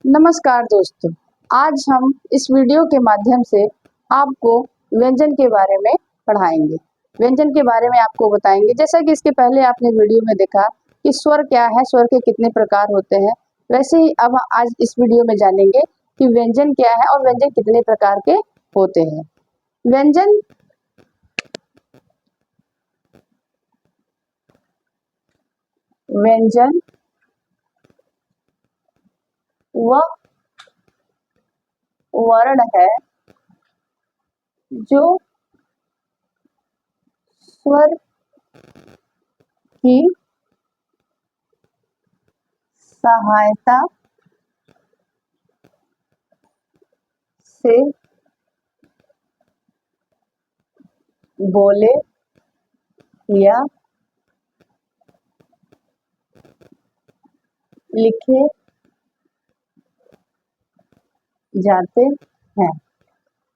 नमस्कार दोस्तों, आज हम इस वीडियो के माध्यम से आपको व्यंजन के बारे में पढ़ाएंगे। व्यंजन के बारे में आपको बताएंगे। जैसा कि इसके पहले आपने वीडियो में देखा कि स्वर क्या है, स्वर के कितने प्रकार होते हैं, वैसे ही अब आज इस वीडियो में जानेंगे कि व्यंजन क्या है और व्यंजन कितने प्रकार के होते हैं। व्यंजन व्यंजन वह वर्ण है जो स्वर की सहायता से बोले या लिखे जाते हैं।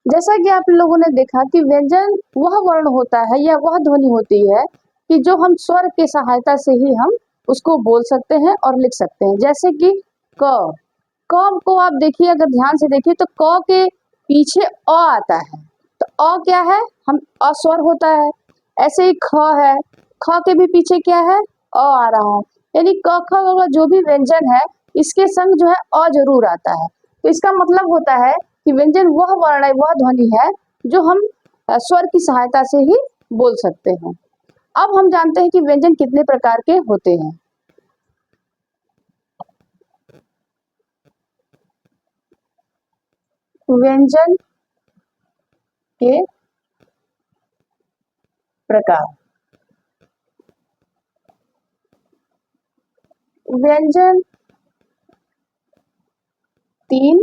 जैसा कि आप लोगों ने देखा कि व्यंजन वह वर्ण होता है या वह ध्वनि होती है कि जो हम स्वर के सहायता से ही हम उसको बोल सकते हैं और लिख सकते हैं। जैसे कि क को आप देखिए, अगर ध्यान से देखिए तो क के पीछे अ आता है, तो अ क्या है, हम अस्वर होता है। ऐसे ही ख है, ख के भी पीछे क्या है, अ आ रहा है। यानी क ख ग जो भी व्यंजन है इसके संग जो है अ जरूर आता है। तो इसका मतलब होता है कि व्यंजन वह वर्ण है, वह ध्वनि है जो हम स्वर की सहायता से ही बोल सकते हैं। अब हम जानते हैं कि व्यंजन कितने प्रकार के होते हैं। व्यंजन के प्रकार। व्यंजन 3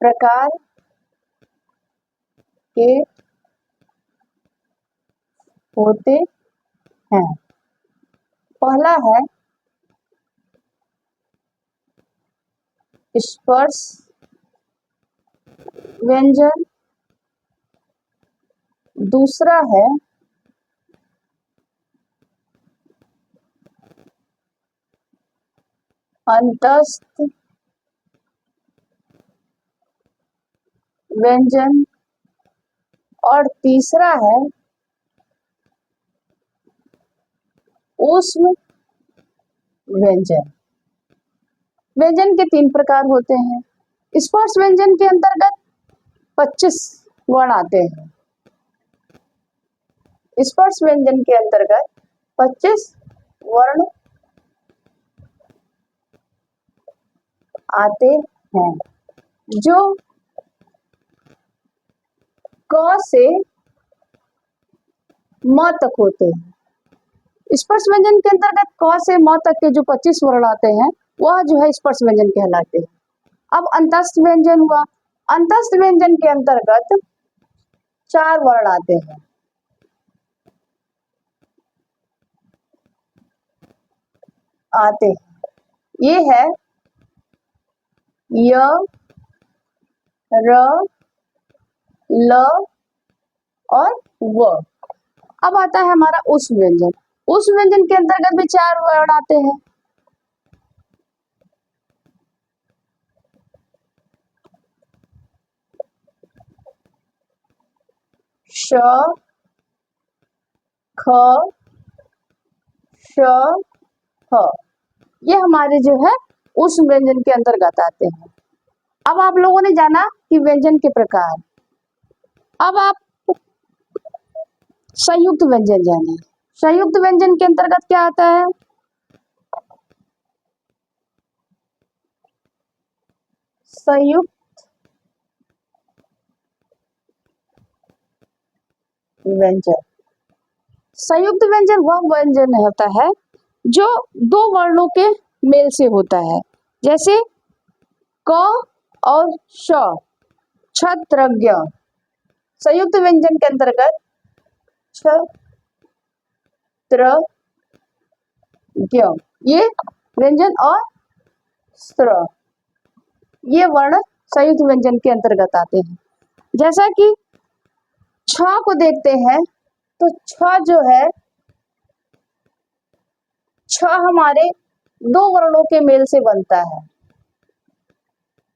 प्रकार के होते हैं। पहला है स्पर्श व्यंजन, दूसरा है अंतस्थ व्यंजन और तीसरा है ऊष्म व्यंजन। व्यंजन के 3 प्रकार होते हैं। स्पर्श व्यंजन के अंतर्गत 25 वर्ण आते हैं। स्पर्श व्यंजन के अंतर्गत 25 वर्ण आते हैं जो क से म तक होते हैं। स्पर्श व्यंजन के अंतर्गत क से म तक के जो 25 वर्ण आते हैं वह जो है स्पर्श व्यंजन कहलाते हैं। अब अंतस्थ व्यंजन हुआ। अंतस्थ व्यंजन के अंतर्गत 4 वर्ण आते हैं। ये है य, र, ल और व। अब आता है हमारा ऊष्म व्यंजन। ऊष्म व्यंजन के अंतर्गत भी 4 वर्ण आते हैं। श, ख, श, ह। ये हमारे जो है ऊष्म व्यंजन के अंतर्गत आते हैं। अब आप लोगों ने जाना कि व्यंजन के प्रकार। अब आप संयुक्त व्यंजन जानिए। संयुक्त व्यंजन के अंतर्गत क्या आता है, संयुक्त व्यंजन। संयुक्त व्यंजन वह व्यंजन होता है जो 2 वर्णों के मेल से होता है। जैसे क और श, क्षत्रज्ञ। संयुक्त व्यंजन के अंतर्गत क्षत्रज्ञ, ये व्यंजन और स्त्र, ये वर्ण संयुक्त व्यंजन के अंतर्गत आते हैं। जैसा कि छ को देखते हैं तो छ जो है, छ हमारे दो वर्णों के मेल से बनता है।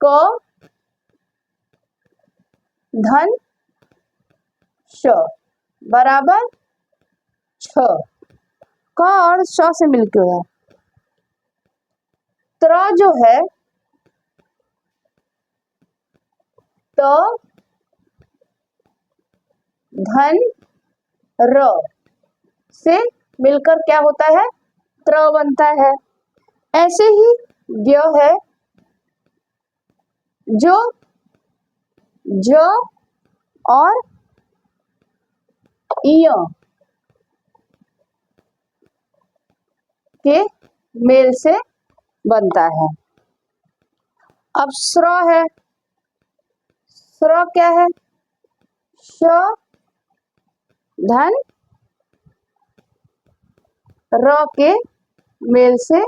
क धन श बराबर छ। क और श से मिलकर है। त्र जो है त धन र से मिलकर क्या होता है? त्र बनता है। ऐसे ही ज्ञ है जो ज और इय के मेल से बनता है। अब स्र है। स्र क्या है? श धन र के मेल से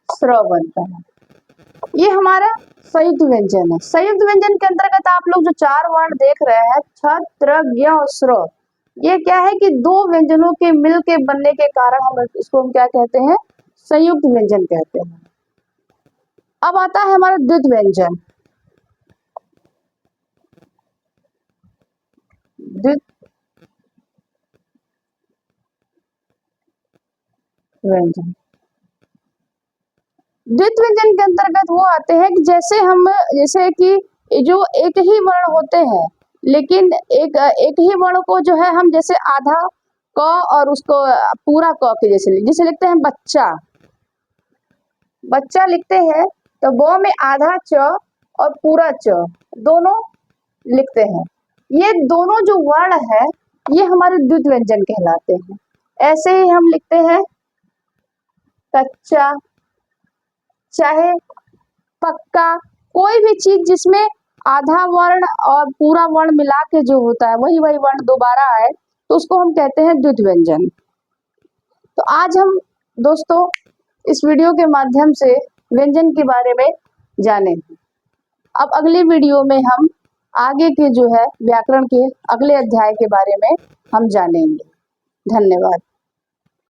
स्र बनता है। ये हमारा संयुक्त व्यंजन है। संयुक्त व्यंजन के अंतर्गत आप लोग जो चार वर्ण देख रहे हैं छ, त्र, ज्ञ और स्र, ये क्या है कि दो व्यंजनों के मिल के बनने के कारण हम इसको क्या कहते हैं? संयुक्त व्यंजन कहते हैं। अब आता है हमारा द्वित व्यंजन। द्वित व्यंजन, द्वित व्यंजन के अंतर्गत वो आते हैं कि जैसे कि जो एक ही वर्ण होते हैं, लेकिन एक ही वर्ण को जो है हम जैसे आधा क और उसको पूरा क के जैसे लिखते हैं बच्चा। बच्चा लिखते हैं तो ब में आधा च और पूरा च दोनों लिखते हैं। ये दोनों जो वर्ण है ये हमारे द्वित व्यंजन कहलाते हैं। ऐसे ही हम लिखते हैं कच्चा, चाहे पक्का, कोई भी चीज जिसमें आधा वर्ण और पूरा वर्ण मिला के जो होता है वही वर्ण दोबारा आए तो उसको हम कहते हैं द्वित व्यंजन। तो आज हम दोस्तों इस वीडियो के माध्यम से व्यंजन के बारे में जाने। अब अगली वीडियो में हम आगे के जो है व्याकरण के अगले अध्याय के बारे में हम जानेंगे। धन्यवाद।